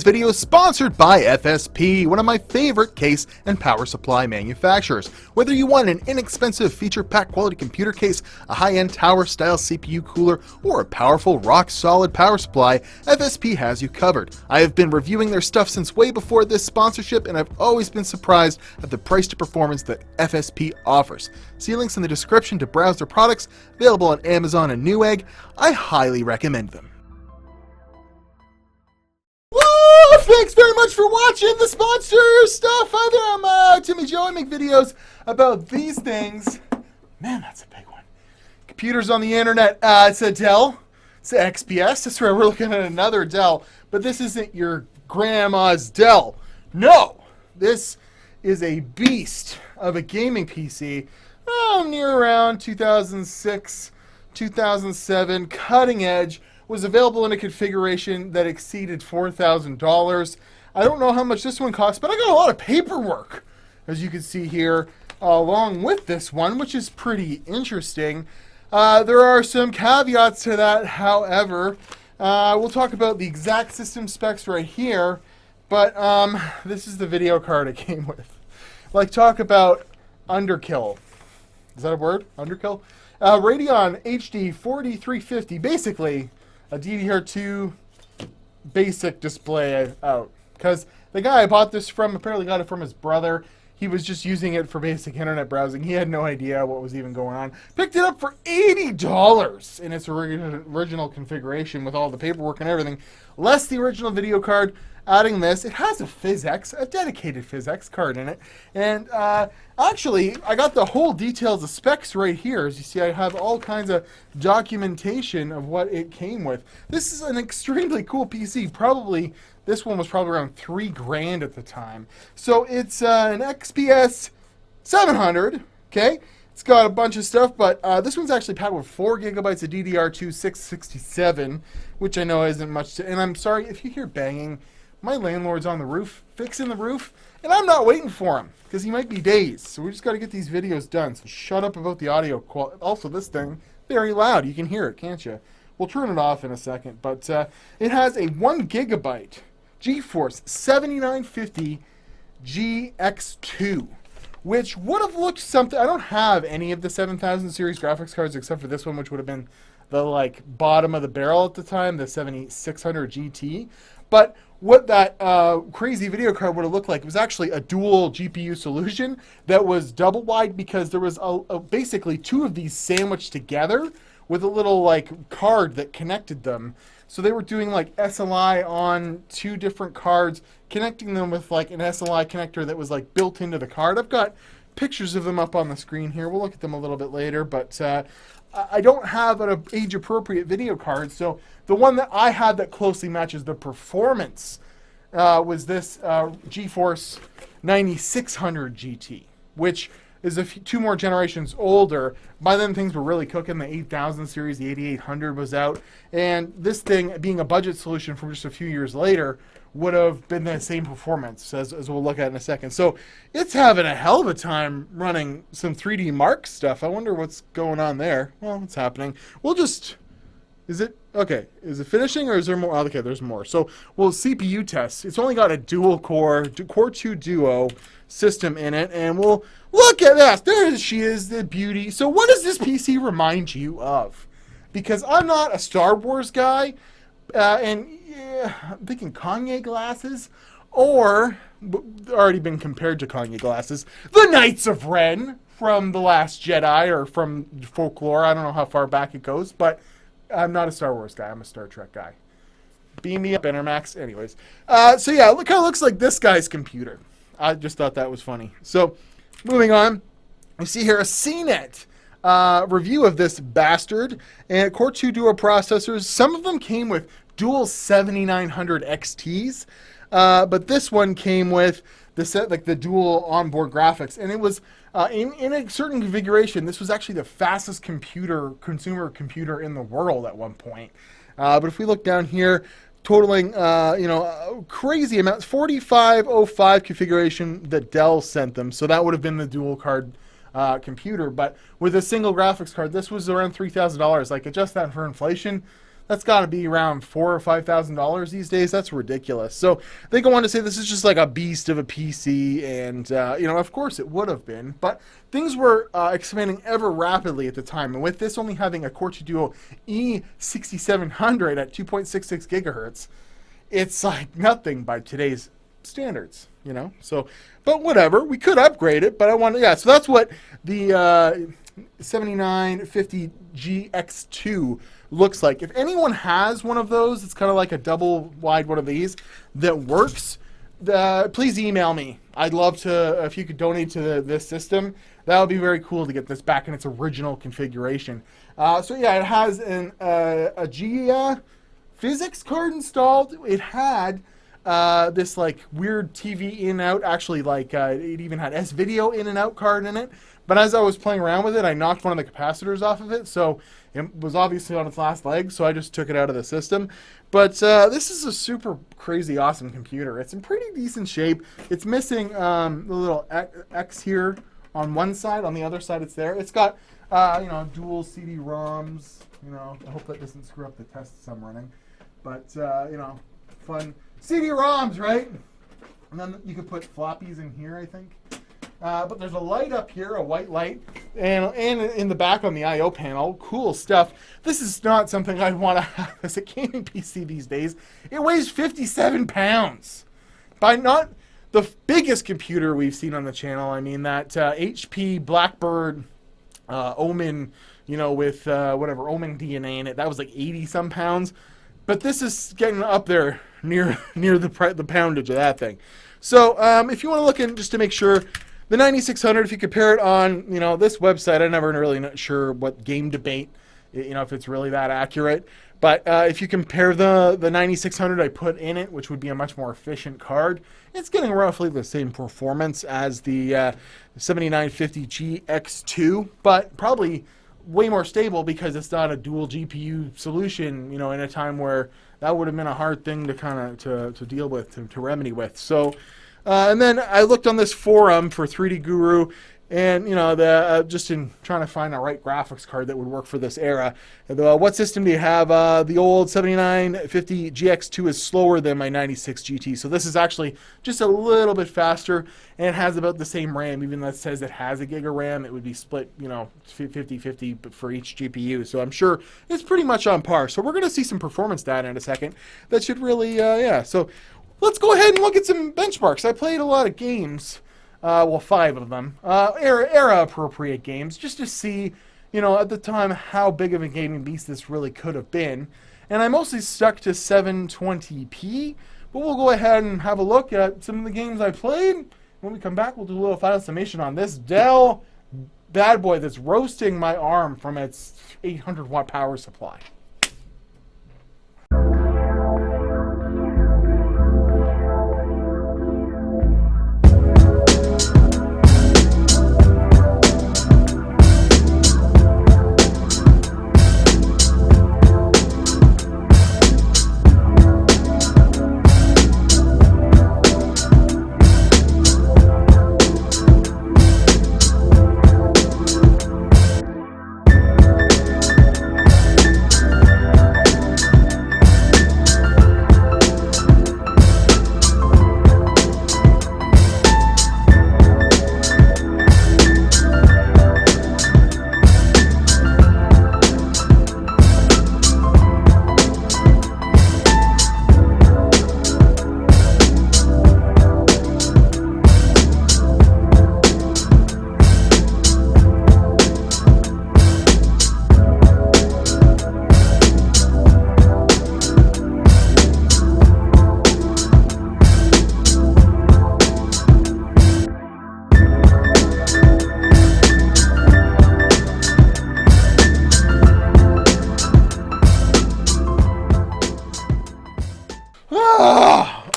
Today's video is sponsored by FSP, one of my favorite case and power supply manufacturers. Whether you want an inexpensive feature-packed quality computer case, a high-end tower-style CPU cooler, or a powerful rock-solid power supply, FSP has you covered. I have been reviewing their stuff since way before this sponsorship, and I've always been surprised at the price to performance that FSP offers. See links in the description to browse their products, available on Amazon and Newegg. I highly recommend them. Thanks very much for watching the sponsor stuff. Hi there, I'm Timmy Joe. I make videos about these things. Man, that's a big one. Computers on the internet. It's a Dell. It's an XPS. That's right, we're looking at another Dell. But this isn't your grandma's Dell. No, this is a beast of a gaming PC. Near around 2006, 2007, cutting edge. Was available in a configuration that exceeded $4,000. I don't know how much this one costs, but I got a lot of paperwork, as you can see here, along with this one, which is pretty interesting. There are some caveats to that, however. We'll talk about the exact system specs right here, but this is the video card it came with. Like, talk about underkill. Is that a word? Underkill? Radeon HD 4350, basically a DDR2 basic display out. Because the guy I bought this from apparently got it from his brother. He was just using it for basic internet browsing. He had no idea what was even going on. Picked it up for $80 in its original configuration with all the paperwork and everything. Less the original video card. Adding this, it has a PhysX, a dedicated PhysX card in it. And actually, I got the whole details of specs right here. As you see, I have all kinds of documentation of what it came with. This is an extremely cool PC. Probably, this one was probably around $3,000 at the time. So it's an XPS 700, okay? It's got a bunch of stuff, but this one's actually packed with 4 gigabytes of DDR2 667, which I know isn't much to, and I'm sorry if you hear banging. My landlord's on the roof, fixing the roof, and I'm not waiting for him, because he might be dazed. So we just got to get these videos done, so shut up about the audio quality. Also, this thing, very loud. You can hear it, can't you? We'll turn it off in a second, but it has a 1 gigabyte GeForce 7950 GX2, which would have looked something. I don't have any of the 7000 series graphics cards except for this one, which would have been the bottom of the barrel at the time, the 7600 GT. But what that crazy video card would have looked like was actually a dual GPU solution that was double wide, because there was basically 2 of these sandwiched together with a little card that connected them. So they were doing SLI on 2 different cards, connecting them with an SLI connector that was built into the card. I've got pictures of them up on the screen here. We'll look at them a little bit later, but I don't have an age-appropriate video card, so the one that I had that closely matches the performance was this GeForce 9600 GT, which is 2 more generations older. By then, things were really cooking. The 8000 series, the 8800 was out, and this thing, being a budget solution from just a few years later, would have been the same performance, as we'll look at in a second. So it's having a hell of a time running some 3D Mark stuff. I wonder what's going on there. Well, it's happening. We'll just... Is it... Okay, is it finishing, or is there more? Okay, there's more. So, well, CPU test. It's only got a dual-core, Core 2 Duo system in it, and we'll look at that. There she is, the beauty. So what does this PC remind you of? Because I'm not a Star Wars guy, and yeah, I'm thinking Kanye glasses, or already been compared to Kanye glasses, the Knights of Ren from The Last Jedi, or from folklore. I don't know how far back it goes, but I'm not a Star Wars guy. I'm a Star Trek guy. Beam me up, Intermax. Anyways, so yeah, it kind of looks like this guy's computer. I just thought that was funny. So, moving on, we see here a CNET review of this bastard, and Core 2 Duo processors. Some of them came with dual 7900 XTs, but this one came with the dual onboard graphics, and it was in a certain configuration. This was actually the fastest consumer computer in the world at one point. But if we look down here, totaling crazy amounts, 4505 configuration that Dell sent them, so that would have been the dual card computer. But with a single graphics card, this was around $3,000. Adjust that for inflation, That's got to be around $4,000 or $5,000 these days. That's ridiculous. So they go on to say this is just like a beast of a PC, and of course it would have been, but things were expanding ever rapidly at the time. And with this only having a Core 2 Duo E6700 at 2.66 gigahertz, it's like nothing by today's standards, So, but whatever, we could upgrade it, but so that's what the 7950 GX2 looks like. If anyone has one of those, it's kind of like a double wide one of these that works, please email me. I'd love to, if you could donate to this system, that would be very cool to get this back in its original configuration. It has a G physics card installed. It had this like weird TV in and out, actually like it even had S-Video in and out card in it. But as I was playing around with it, I knocked one of the capacitors off of it, so it was obviously on its last leg, so I just took it out of the system. But this is a super crazy awesome computer. It's in pretty decent shape. It's missing the little X here on one side. On the other side, it's there. It's got dual CD-ROMs. I hope that doesn't screw up the tests I'm running. But fun CD-ROMs, right? And then you could put floppies in here, I think. But there's a light up here, a white light, and in the back on the I/O panel. Cool stuff. This is not something I'd want to have as a gaming PC these days. It weighs 57 pounds. By not the biggest computer we've seen on the channel. I mean that HP Blackbird Omen, with Omen DNA in it. That was like 80-some pounds. But this is getting up there near the poundage of that thing. So if you want to look in just to make sure, the 9600, if you compare it on, this website, I'm never really not sure what Game Debate, if it's really that accurate. But if you compare the 9600 I put in it, which would be a much more efficient card, it's getting roughly the same performance as the 7950 GX2, but probably way more stable because it's not a dual GPU solution, in a time where that would have been a hard thing to to deal with, to remedy with. So. And then I looked on this forum for 3D Guru, and just in trying to find the right graphics card that would work for this era. What system do you have? The old 7950 GX2 is slower than my 96 GT, so this is actually just a little bit faster, and it has about the same RAM. Even though it says it has a gig of RAM, it would be split, 50-50 for each GPU. So I'm sure it's pretty much on par. So we're going to see some performance data in a second. That should really, So. Let's go ahead and look at some benchmarks. I played a lot of games, 5 of them, era-appropriate games, just to see, at the time, how big of a gaming beast this really could have been. And I mostly stuck to 720p, but we'll go ahead and have a look at some of the games I played. When we come back, we'll do a little final summation on this Dell bad boy that's roasting my arm from its 800-watt power supply.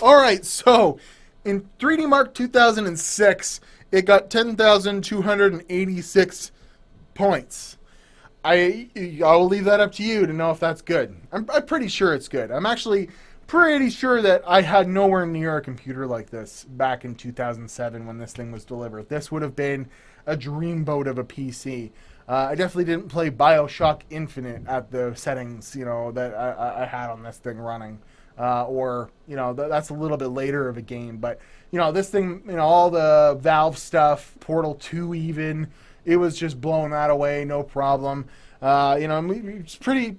Alright, so in 3D Mark 2006, it got 10,286 points. I'll leave that up to you to know if that's good. I'm pretty sure it's good. I'm actually pretty sure that I had nowhere near a computer like this back in 2007 when this thing was delivered. This would have been a dreamboat of a PC. I definitely didn't play BioShock Infinite at the settings, you know, that I had on this thing running. Or, you know, that's a little bit later of a game. But, you know, this thing, you know, all the Valve stuff, Portal 2 even, it was just blowing that away, no problem. You know, it's pretty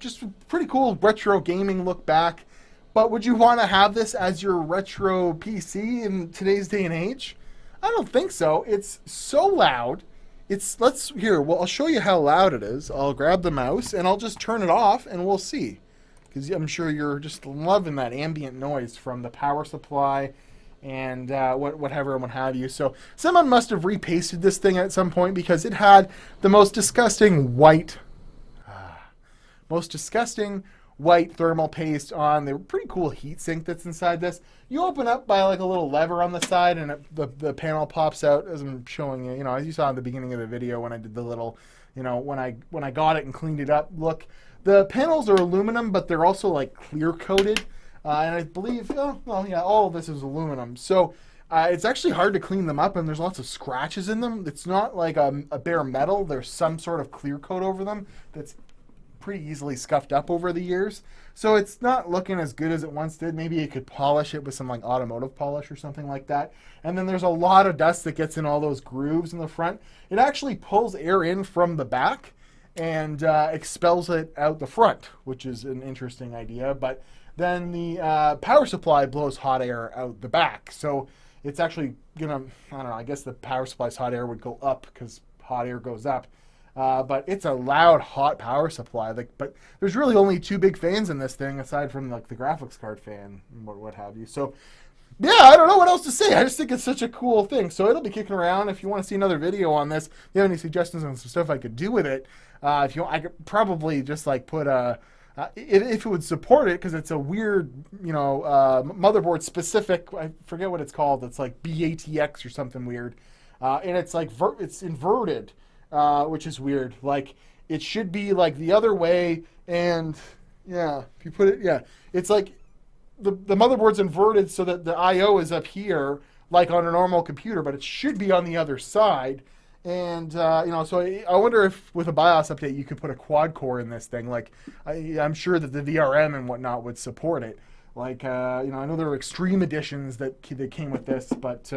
cool retro gaming look back. But would you want to have this as your retro PC in today's day and age? I don't think so. It's so loud. Well, I'll show you how loud it is. I'll grab the mouse and I'll just turn it off and we'll see. Because I'm sure you're just loving that ambient noise from the power supply and whatever and what have you. So someone must have repasted this thing at some point because it had the most disgusting white thermal paste on the pretty cool heatsink that's inside this. You open up by like a little lever on the side and the panel pops out as I'm showing you. You know, as you saw at the beginning of the video when I did the little, you know, when I got it and cleaned it up. Look, the panels are aluminum, but they're also like clear coated. And I believe, all of this is aluminum. So it's actually hard to clean them up and there's lots of scratches in them. It's not like a bare metal. There's some sort of clear coat over them that's pretty easily scuffed up over the years. So it's not looking as good as it once did. Maybe you could polish it with some like automotive polish or something like that. And then there's a lot of dust that gets in all those grooves in the front. It actually pulls air in from the back and expels it out the front, which is an interesting idea. But then the power supply blows hot air out the back. So it's actually gonna, I don't know, I guess the power supply's hot air would go up because hot air goes up. But it's a loud, hot power supply. But there's really only two big fans in this thing, aside from like the graphics card fan and what have you. So, yeah, I don't know what else to say. I just think it's such a cool thing. So it'll be kicking around. If you want to see another video on this, if you have any suggestions on some stuff I could do with it, I could probably just like put a if it would support it, because it's a weird, you know, motherboard specific. I forget what it's called. It's like BATX or something weird, and it's like it's inverted. Which is weird. Like, it should be like the other way, and yeah, if you put it, yeah, it's like the motherboard's inverted so that the I/O is up here, like on a normal computer, but it should be on the other side. And you know, so I wonder if with a BIOS update you could put a quad core in this thing. Like, I'm sure that the VRM and whatnot would support it. Like, you know, I know there are extreme editions that came with this, but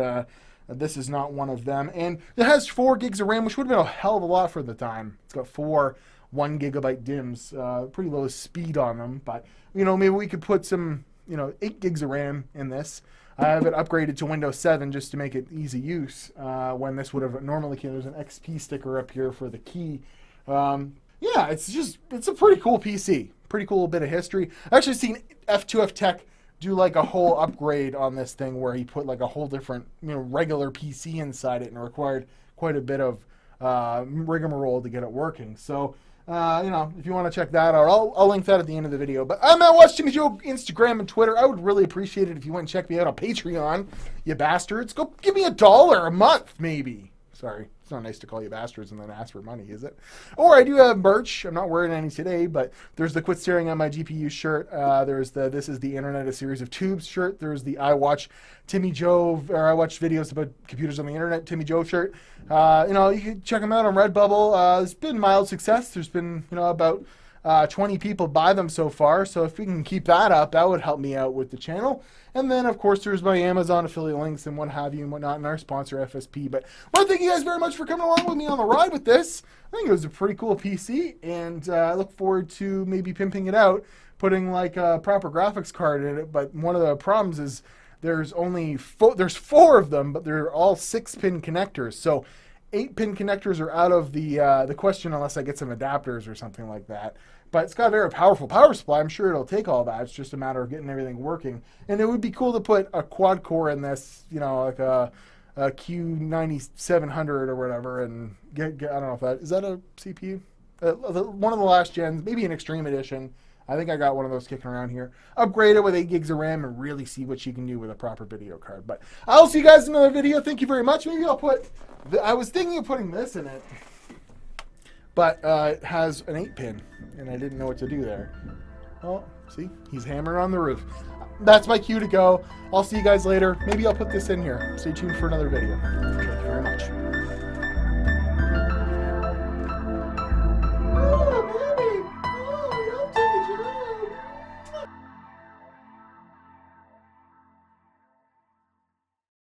this is not one of them. And it has 4 gigs of RAM, which would have been a hell of a lot for the time. It's got 4 1 gigabyte DIMMs, pretty low speed on them. But, you know, maybe we could put some, you know, 8 gigs of RAM in this. I have it upgraded to Windows 7 just to make it easy use. When this would have normally came, there's an XP sticker up here for the key. Yeah, it's a pretty cool PC. Pretty cool bit of history. I've actually seen F2F Tech do like a whole upgrade on this thing where he put like a whole different, you know, regular PC inside it and required quite a bit of rigmarole to get it working. So, you know, if you want to check that out, I'll link that at the end of the video. But I'm at Watch Timmy Joe, Instagram and Twitter. I would really appreciate it if you went and check me out on Patreon, you bastards. Go give me $1 a month, maybe. Sorry, it's not nice to call you bastards and then ask for money, is it? Or I do have merch. I'm not wearing any today, but there's the Quit Staring at My GPU shirt. There's the This is the Internet, a series of tubes shirt. There's the I Watch Timmy Joe, or I watch videos about computers on the internet, Timmy Joe shirt. You know, you can check them out on Redbubble. It's been mild success. There's been, you know, about 20 people buy them so far. So if we can keep that up, that would help me out with the channel. And then, of course, there's my Amazon affiliate links and what have you and whatnot, and our sponsor, FSP. But I want to thank you guys very much for coming along with me on the ride with this. I think it was a pretty cool PC, and I look forward to maybe pimping it out, putting like a proper graphics card in it. But one of the problems is there's only there's 4 of them, but they're all 6-pin connectors. So 8-pin connectors are out of the question unless I get some adapters or something like that. But it's got a very powerful power supply. I'm sure it'll take all that. It's just a matter of getting everything working. And it would be cool to put a quad core in this, you know, like a Q9700 or whatever, and get I don't know if that is that a CPU. One of the last gens, maybe an Extreme Edition. I think I got one of those kicking around here. Upgrade it with 8 gigs of RAM and really see what you can do with a proper video card. But I'll see you guys in another video. Thank you very much. Maybe I'll put. I was thinking of putting this in it, but it has an 8-pin, and I didn't know what to do there. Oh, see, he's hammering on the roof. that's my cue to go. I'll see you guys later. Maybe I'll put this in here. Stay tuned for another video. Thank you very much.